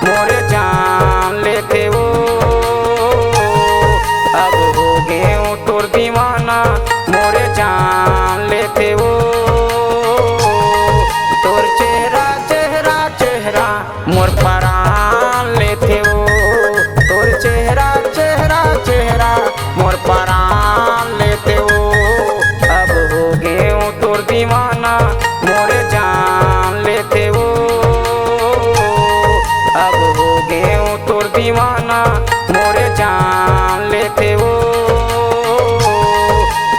मोरे जान लेते वो। अब हो गए हूँ तोर दीवाना मोरे जान लेते वो। तोर चेहरा चेहरा चेहरा मोर परान लेते वो। तोर चेहरा चेहरा चेहरा मोर परान लेते वो। अब हो गए हूँ तोर दीवाना मोरे जान लेते वो। अब हो गए हूँ तोर दीवाना मोरे जान लेते वो।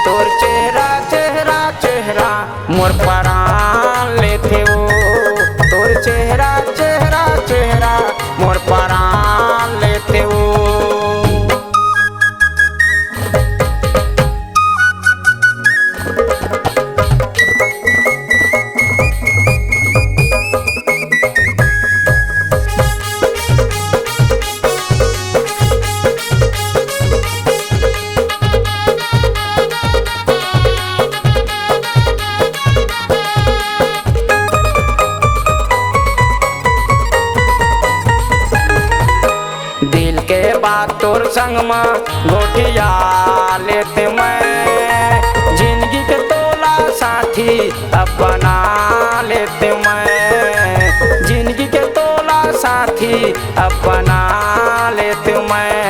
तोर चेहरा चेहरा चेहरा मोर परान लेते वो। तोर चेहरा चेहरा चेहरा मोर परान लेते वो। दिल के बात तोर संग में गोटिया लेते मैं। जिंदगी के तोला साथी अपना लेते मैं। जिंदगी के तोला साथी अपना लेते मैं।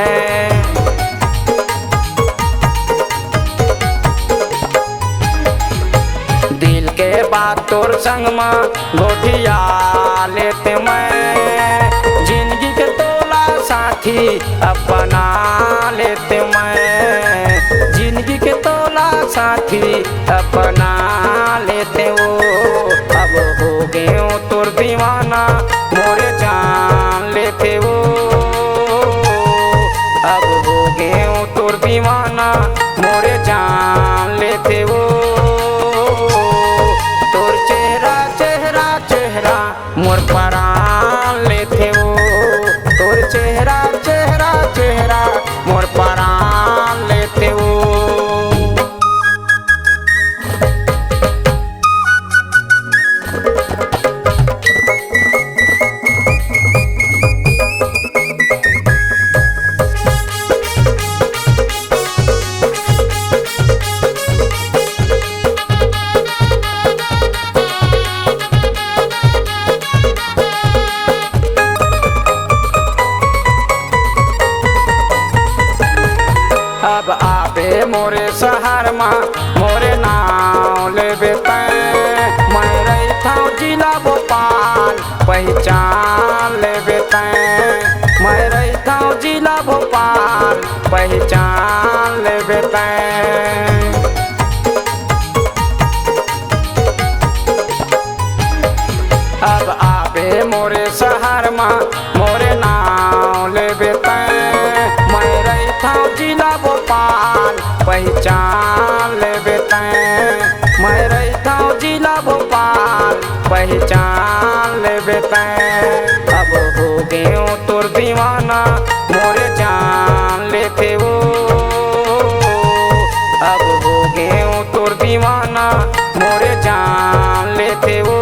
दिल के बात तोर संग में गोटिया लेते मैं। जिंदगी के तोला साथी अपना लेते मैं। जिंदगी के तोला साथी अपना लेते वो। अब हो गए हूँ तोर दीवाना मोरे जान लेते वो। अब हो गए हूँ तोर दीवाना मोरे जान लेते वो। तोर चेहरा चेहरा चेहरा मोर परान लेते वो। तोर चेहरा चेहरा चेहरा मोर परान लेते वो। अब आबे मोरे शहर में मोरे नाम लेबे तैं। मैं रहता हूँ जिला भोपाल पहचान लेबे तैं। मैं रहता हूँ जिला भोपाल पहचान लेबे तैं। अब आबे मोरे शहर में मोरे नाम लेबे तैं। मैं रहता हूँ जिला भोपाल पहचान लेबे तैं। मैं रहता हूँ जिला भोपाल पहचान लेबे तैं। अब हो गए हूँ तोर दीवाना मोरे जान लेते वो। अब हो गए हूँ तोर दीवाना मोरे जान लेते वो।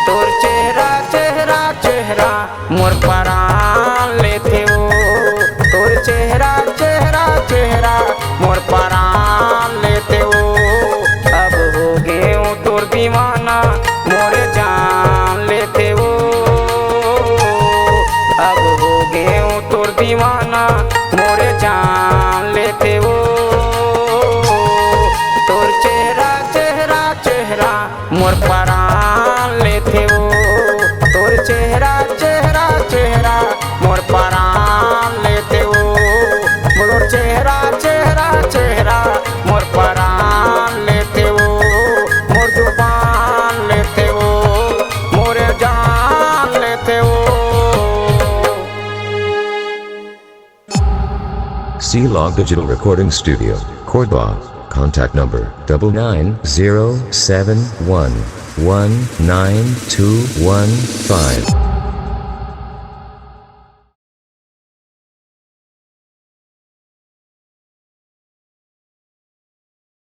तोर चेहरा चेहरा चेहरा मोर परान लेते वो। तोर चेहरा चेहरा चेहरा मोर परान लेते वो। अब हो गए हूँ तोर दीवाना मोरे जान लेते वो। अब हो गए हूँ तोर दीवाना मोरे जान लेते वो। तोर चेहरा चेहरा चेहरा मोर परान लेते वो। तोर चेहरा चेहरा चेहरा मोर परान लेते वो। मोर चेहरा चेहरा चेहरा मोर परान लेते वो। मोर जुबान लेते वो मोरे जान लेते वो। C-Log Digital Recording Studio, Cordoba. Contact number 99071192115.